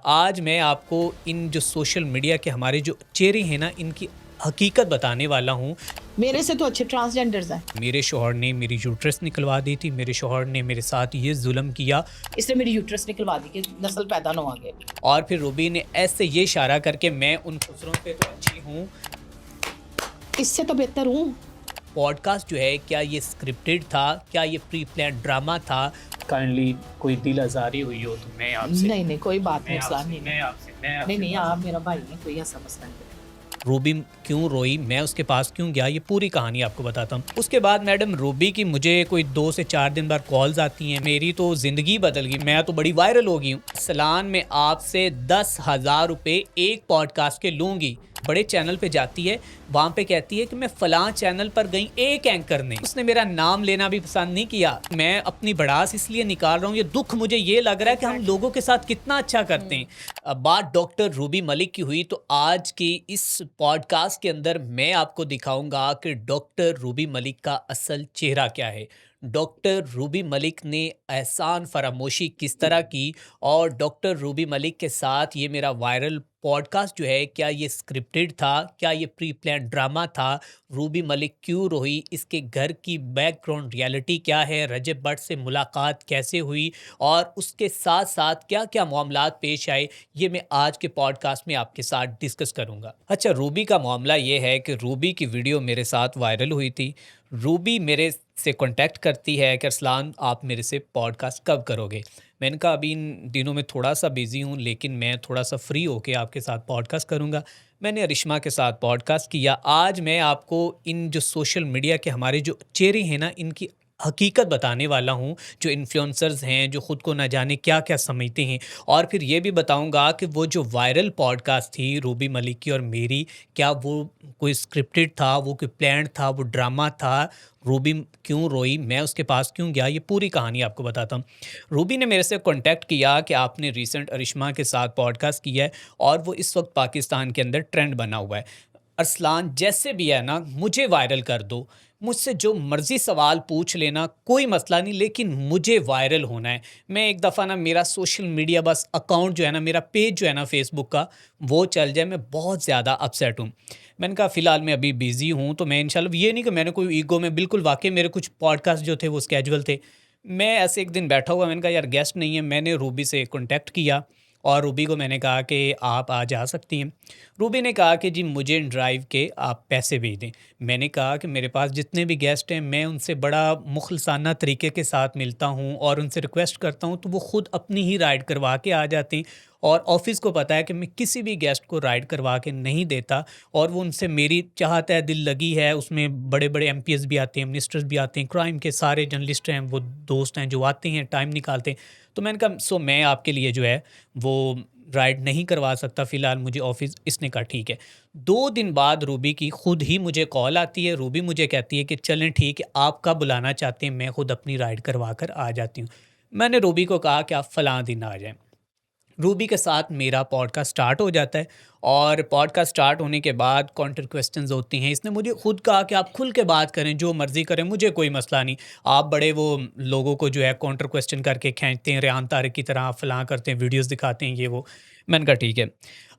आज मैं आपको इन जो सोशल मीडिया के हमारे जो चेहरे हैं ना, इनकी हकीकत बताने वाला हूँ। मेरे से तो अच्छे ट्रांसजेंडर्स हैं। मेरे शौहर ने मेरी यूट्रस निकलवा दी थी, मेरे शौहर ने मेरे साथ ये जुल्म किया इसने मेरी यूट्रस निकलवा दी कि नस्ल पैदा ना हो आगे। और फिर रूबी ने ऐसे ये इशारा करके मैं उन खुसरों से तो अच्छी हूँ। इससे तो बेहतर हूँ। पॉडकास्ट जो है, क्या ये स्क्रिप्टेड था, क्या ये प्री प्लान ड्रामा था? काइंडली कोई दिल आज़ारी हुई हो तो मैं आपसे नहीं नहीं, कोई बात नहीं, मैं इस्लाम आपसे नहीं मैं आपसे मैं आपसे नहीं नहीं, आप मेरा भाई है, कोई ऐसा मसला नहीं। रूबी क्यों रोई, मैं उसके पास क्यों गया, ये पूरी कहानी आपको बताता हूँ। उसके बाद मैडम रूबी की मुझे कोई 2 से 4 दिन बाद कॉल्स आती हैं। मेरी तो ज़िंदगी बदल गई, मैं तो बड़ी वायरल हो गई हूँ। सलान में आपसे 10,000 रुपये एक पॉडकास्ट के लूँगी। बड़े चैनल पे जाती है, वहाँ पे कहती है कि मैं फ़लाँ चैनल पर गई एक एंकर ने, उसने मेरा नाम लेना भी पसंद नहीं किया। मैं अपनी भड़ास इसलिए निकाल रहा हूँ, ये दुख मुझे ये लग रहा है कि हम लोगों के साथ कितना अच्छा करते हैं। अब बात डॉक्टर रूबी मलिक की हुई, तो आज की इस पॉडकास्ट के अंदर मैं आपको दिखाऊंगा कि डॉक्टर रूबी मलिक का असल चेहरा क्या है। डॉक्टर रूबी मलिक ने एहसान फरामोशी किस तरह की, और डॉक्टर रूबी मलिक के साथ ये मेरा वायरल पॉडकास्ट जो है, क्या ये स्क्रिप्टेड था, क्या ये प्री प्लान ड्रामा था, रूबी मलिक क्यों रोई, इसके घर की बैकग्राउंड रियलिटी क्या है, रजब भट्ट से मुलाकात कैसे हुई, और उसके साथ साथ क्या क्या मामलात पेश आए, ये मैं आज के पॉडकास्ट में आपके साथ डिस्कस करूंगा। अच्छा, रूबी का मामला ये है कि रूबी की वीडियो मेरे साथ वायरल हुई थी। रूबी मेरे से कांटेक्ट करती है कि अरसलान, आप मेरे से पॉडकास्ट कब करोगे? मैंने कहा अभी इन दिनों में थोड़ा सा बिज़ी हूँ, लेकिन मैं थोड़ा सा फ्री होके आपके साथ पॉडकास्ट करूँगा। मैंने अरिश्मा के साथ पॉडकास्ट किया। आज मैं आपको इन जो सोशल मीडिया के हमारे जो चेहरे हैं ना, इनकी हकीकत बताने वाला हूँ। जो इन्फ्लुएंसर्स हैं, जो ख़ुद को ना जाने क्या-क्या समझते हैं, और फिर ये भी बताऊँगा कि वो जो वायरल पॉडकास्ट थी रूबी मलिक की और मेरी, क्या वो कोई स्क्रिप्टेड था, वो कोई प्लान्ड था, वो ड्रामा था? रूबी क्यों रोई, मैं उसके पास क्यों गया, ये पूरी कहानी आपको बताता हूँ। रूबी ने मेरे से कॉन्टैक्ट किया कि आपने रिसेंट अरिश्मा के साथ पॉडकास्ट किया है और वो इस वक्त पाकिस्तान के अंदर ट्रेंड बना हुआ है। अरसलान, जैसे भी है ना, मुझे वायरल कर दो, मुझसे जो मर्ज़ी सवाल पूछ लेना, कोई मसला नहीं, लेकिन मुझे वायरल होना है। मैं एक दफ़ा ना मेरा सोशल मीडिया बस अकाउंट जो है ना, मेरा पेज जो है ना फ़ेसबुक का, वो चल जाए, मैं बहुत ज़्यादा अपसेट हूँ। मैंने कहा फ़िलहाल मैं अभी बिज़ी हूँ, तो मैं इंशाल्लाह, ये नहीं कि मैंने कोई ईगो में, बिल्कुल वाक़ई मेरे कुछ पॉडकास्ट जो थे वो स्केजुअल थे। मैं ऐसे एक दिन बैठा हुआ, मैंने कहा यार गेस्ट नहीं है, मैंने रूबी से कॉन्टैक्ट किया और रूबी को मैंने कहा कि आप आज आ सकती हैं। रूबी ने कहा कि जी मुझे ड्राइव के आप पैसे भेज दें। मैंने कहा कि मेरे पास जितने भी गेस्ट हैं, मैं उनसे बड़ा मुखलसाना तरीके के साथ मिलता हूँ और उनसे रिक्वेस्ट करता हूँ, तो वो ख़ुद अपनी ही राइड करवा के आ जाते हैं। और ऑफ़िस को पता है कि मैं किसी भी गेस्ट को राइड करवा के नहीं देता, और वो उनसे मेरी चाहत है, दिल लगी है। उसमें बड़े-बड़े एमपीएस भी आते हैं, मिनिस्टर्स भी आते हैं, क्राइम के सारे जर्नलिस्ट हैं, वो दोस्त हैं जो आते हैं, टाइम निकालते हैं। तो मैंने कहा सो मैं आपके लिए जो है वो राइड नहीं करवा सकता फ़िलहाल, मुझे ऑफ़िस। इसने कहा ठीक है। 2 दिन बाद रूबी की खुद ही मुझे कॉल आती है। रूबी मुझे कहती है कि चलें ठीक है, आप कब बुलाना चाहते हैं, मैं खुद अपनी राइड करवा कर आ जाती हूँ। मैंने रूबी को कहा कि आप फ़लाँ दिन आ जाएँ। रूबी के साथ मेरा पॉडकास्ट स्टार्ट हो जाता है, और पॉडकास्ट स्टार्ट होने के बाद काउंटर क्वेश्चंस होती हैं। इसने मुझे खुद कहा कि आप खुल के बात करें, जो मर्ज़ी करें, मुझे कोई मसला नहीं। आप बड़े वो लोगों को जो है काउंटर क्वेश्चन करके खींचते हैं, रेहान तारिक की तरह फलां करते हैं, वीडियोस दिखाते हैं, ये वो। मैंने कहा ठीक है।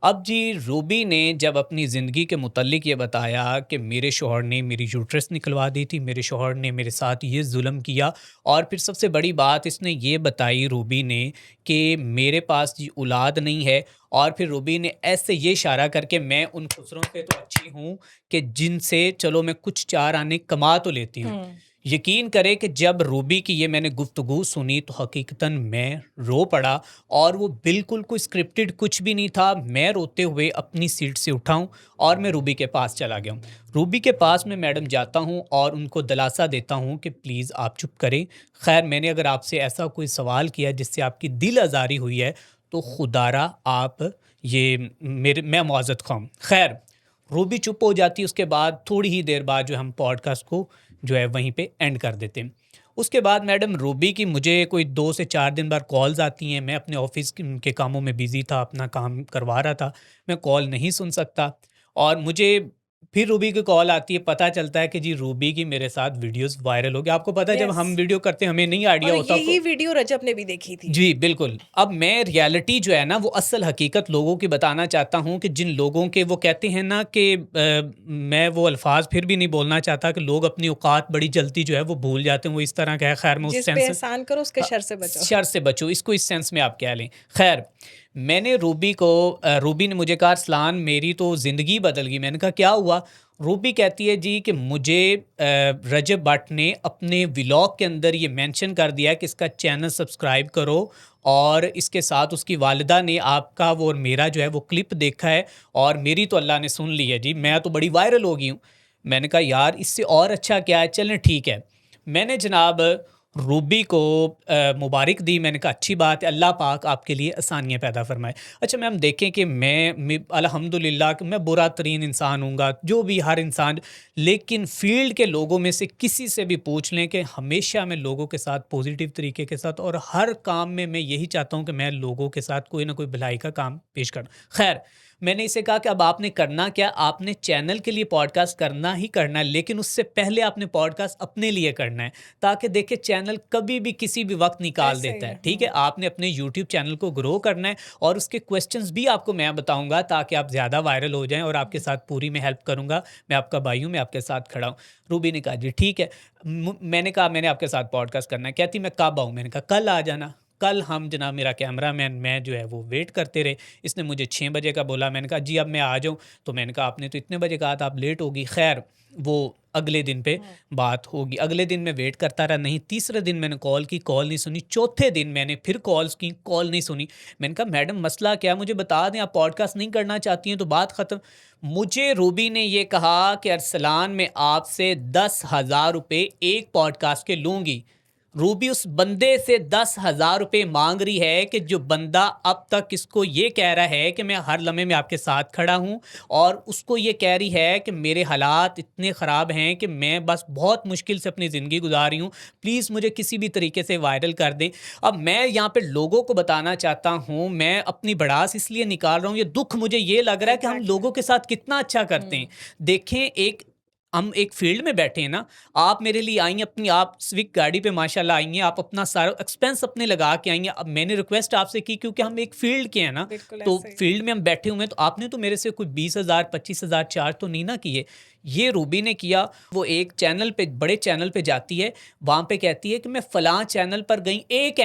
अब जी, रूबी ने जब अपनी ज़िंदगी के मुतल्लिक ये बताया कि मेरे शौहर ने मेरी यूट्रस निकलवा दी थी, मेरे शौहर ने मेरे साथ ये जुल्म किया, और फिर सबसे बड़ी बात इसने ये बताई रूबी ने कि मेरे पास जी औलाद नहीं है। और फिर रूबी ने ऐसे ये इशारा करके मैं उन खुसरों से तो अच्छी हूँ कि जिनसे चलो मैं कुछ 4 आने कमा तो लेती हूँ। यकीन करें कि जब रूबी की ये मैंने गुफ्तगू सुनी, तो हकीकतन मैं रो पड़ा, और वो बिल्कुल कोई स्क्रिप्टेड कुछ भी नहीं था। मैं रोते हुए अपनी सीट से उठा हूँ और मैं रूबी के पास चला गया हूँ। रूबी के पास मैं मैडम जाता हूँ और उनको दिलासा देता हूँ कि प्लीज़ आप चुप करें। खैर, मैंने अगर आपसे ऐसा कोई सवाल किया जिससे आपकी दिल आज़ारी हुई है, तो खुदारा आप ये मेरे मैं मुआज़त ख़्वाह हूँ। खैर, रूबी चुप हो जाती है। उसके बाद थोड़ी ही देर बाद जो हम पॉडकास्ट को जो है वहीं पे एंड कर देते हैं। उसके बाद मैडम रूबी की मुझे कोई 2 से 4 दिन बाद कॉल्स आती हैं। मैं अपने ऑफ़िस के कामों में बिज़ी था, अपना काम करवा रहा था, मैं कॉल नहीं सुन सकता, और मुझे फिर रूबी की कॉल आती है, पता चलता है कि जी रूबी की मेरे साथ वीडियोस वायरल हो गई। आपको पता है जब Yes. हम वीडियो करते हैं हमें नहीं आइडिया और होता यही वीडियो रजब ने भी देखी थी। जी बिल्कुल। अब मैं रियलिटी जो है ना वो असल हकीकत लोगों की बताना चाहता हूँ कि जिन लोगों के वो कहते हैं ना कि मैं वो अल्फाज फिर भी नहीं बोलना चाहता कि लोग अपनी औकात बड़ी जल्दी जो है वो भूल जाते हैं, वो इस तरह का है। खैर मैं उस जिस पे सेंस एहसान करो उसके शर से बचो। शर से बचो, इसको इस सेंस में आप क्या लें। खैर मैंने रूबी को रूबी ने मुझे कहा अरसलान मेरी तो ज़िंदगी बदल गई। मैंने कहा क्या हुआ? रूबी कहती है जी कि मुझे रजब भट्ट ने अपने व्लॉग के अंदर ये मेंशन कर दिया कि इसका चैनल सब्सक्राइब करो, और इसके साथ उसकी वालिदा ने आपका वो और मेरा जो है वो क्लिप देखा है और मेरी तो अल्लाह ने सुन ली है जी, मैं तो बड़ी वायरल हो गई हूँ। मैंने कहा यार इससे और अच्छा क्या है, चलें ठीक है। मैंने जनाब रूबी को मुबारक दी। मैंने कहा अच्छी बात है, अल्लाह पाक आपके लिए आसानियाँ पैदा फरमाए। अच्छा मैम देखें कि मैं अल्हम्दुलिल्लाह कि मैं बुरा तरीन इंसान हूँगा, जो भी हर इंसान, लेकिन फील्ड के लोगों में से किसी से भी पूछ लें कि हमेशा मैं लोगों के साथ पॉजिटिव तरीके के साथ और हर काम में मैं यही चाहता हूँ कि मैं लोगों के साथ कोई ना कोई भलाई का काम पेश करूँ। खैर मैंने इसे कहा कि अब आपने करना क्या, आपने चैनल के लिए पॉडकास्ट करना ही करना है, लेकिन उससे पहले आपने पॉडकास्ट अपने लिए करना है, ताकि देखिए चैनल कभी भी किसी भी वक्त निकाल ऐसे ही देता है। है, ठीक है, आपने अपने यूट्यूब चैनल को ग्रो करना है और उसके क्वेश्चंस भी आपको मैं बताऊंगा ताकि आप ज़्यादा वायरल हो जाएं, और आपके साथ पूरी मैं हेल्प करूंगा। मैं आपका भाई हूँ, मैं आपके साथ खड़ा हूँ। रूबी ने कहा जी ठीक है। मैंने कहा मैंने आपके साथ पॉडकास्ट करना है। कहती मैं कब आऊँ? मैंने कहा कल आ जाना। कल हम जनाब मेरा कैमरामैन मैं जो है वो वेट करते रहे। इसने मुझे 6 बजे का बोला। मैंने कहा जी अब मैं आ जाऊँ? तो मैंने कहा आपने तो इतने बजे कहा था, आप लेट होगी। खैर वो अगले दिन पे बात होगी। अगले दिन मैं वेट करता रहा, नहीं। तीसरे दिन मैंने कॉल की, कॉल नहीं सुनी। चौथे दिन मैंने फिर कॉल्स की, कॉल नहीं सुनी। मैंने कहा मैडम मसला क्या, मुझे बता दें, आप पॉडकास्ट नहीं करना चाहती हैं तो बात ख़त्म। मुझे रूबी ने ये कहा कि अरसलान मैं आपसे 10,000 रुपये एक पॉडकास्ट के लूँगी। रूबी उस बंदे से 10,000 रुपये मांग रही है कि जो बंदा अब तक इसको ये कह रहा है कि मैं हर लम्हे में आपके साथ खड़ा हूँ, और उसको ये कह रही है कि मेरे हालात इतने ख़राब हैं कि मैं बस बहुत मुश्किल से अपनी ज़िंदगी गुजार रही हूँ, प्लीज़ मुझे किसी भी तरीके से वायरल कर दें। अब मैं यहाँ पे लोगों को बताना चाहता हूँ, मैं अपनी भड़ास इसलिए निकाल रहा हूँ, ये दुख मुझे ये लग रहा है कि हम लोगों के साथ कितना अच्छा करते हैं। देखें हम एक फील्ड में बैठे हैं ना, आप मेरे लिए आई हैं, अपनी आप स्विफ्ट गाड़ी पे माशाल्लाह आई हैं, आप अपना सारा एक्सपेंस अपने लगा के आई हैं। अब मैंने रिक्वेस्ट आपसे की क्योंकि हम एक फील्ड के हैं ना, बिल्कुल तो ऐसे ही। फील्ड में हम बैठे हुए हैं, तो आपने तो मेरे से कोई 20,000 25,000 चार्ज तो नहीं ना किए। ये रूबी ने किया। वो एक चैनल पे, बड़े चैनल पे जाती है, वहाँ पे कहती है कि मैं फ़लाँ चैनल पर गई, एक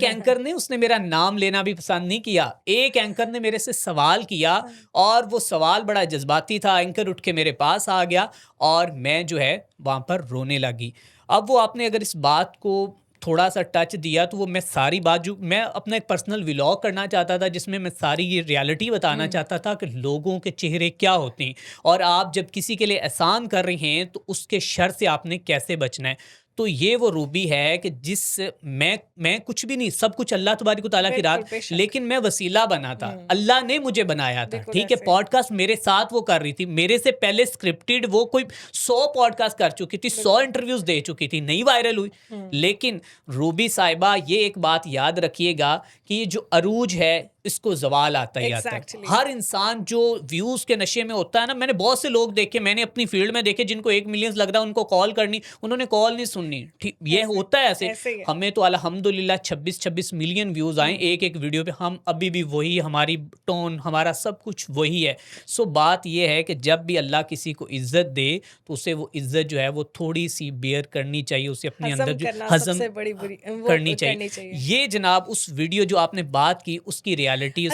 एंकर ने उसने मेरा नाम लेना भी पसंद नहीं किया। एक एंकर ने मेरे से सवाल किया और वो सवाल बड़ा जज्बाती था। एंकर उठ के मेरे पास आ गया और मैं जो है वहाँ पर रोने लगी। अब वो आपने अगर इस बात को थोड़ा सा टच दिया तो वो मैं सारी बात, जो मैं अपना एक पर्सनल व्लॉग करना चाहता था जिसमें मैं सारी ये रियलिटी बताना चाहता था कि लोगों के चेहरे क्या होते हैं, और आप जब किसी के लिए एहसान कर रहे हैं तो उसके शर से आपने कैसे बचना है। तो ये वो रूबी है कि जिस मैं कुछ भी नहीं, सब कुछ अल्लाह तबारक व तआला की बिल्कुल, रात, बेशक। लेकिन मैं वसीला बना था। अल्लाह ने मुझे बनाया था। बिल्कुल ठीक है, ऐसे। पॉडकास्ट मेरे साथ वो कर रही थी, मेरे से पहले स्क्रिप्टेड वो कोई 100 पॉडकास्ट कर चुकी थी, 100 इंटरव्यूज दे चुकी थी, नहीं वायरल हुई। लेकिन रूबी साहिबा ये एक बात याद रखिएगा कि ये जो अरूज है इसको जवाल आता ही आता है। Exactly. हर इंसान जो व्यूज के नशे में होता है ना, मैंने बहुत से लोग देखे, मैंने अपनी फील्ड में देखे जिनको 1 मिलियन लग रहा है, उनको कॉल करनी, उन्होंने कॉल नहीं सुननी। ठीक, ये होता है ऐसे ऐसे। ही है। हमें तो अल्हम्दुलिल्लाह 26 मिलियन व्यूज आए एक वीडियो पे, हम अभी भी वही, हमारी टोन, हमारा सब कुछ वही है। सो बात ये है कि जब भी अल्लाह किसी को इज्जत दे तो उसे वो इज्जत जो है वो थोड़ी सी बेयर करनी चाहिए, उसे अपने हज़म अंदर जो करना हजम सबसे बड़ी बुरी वो करनी चाहिए। ये जनाब उस वीडियो जो आपने बात की उसकी रियलिटी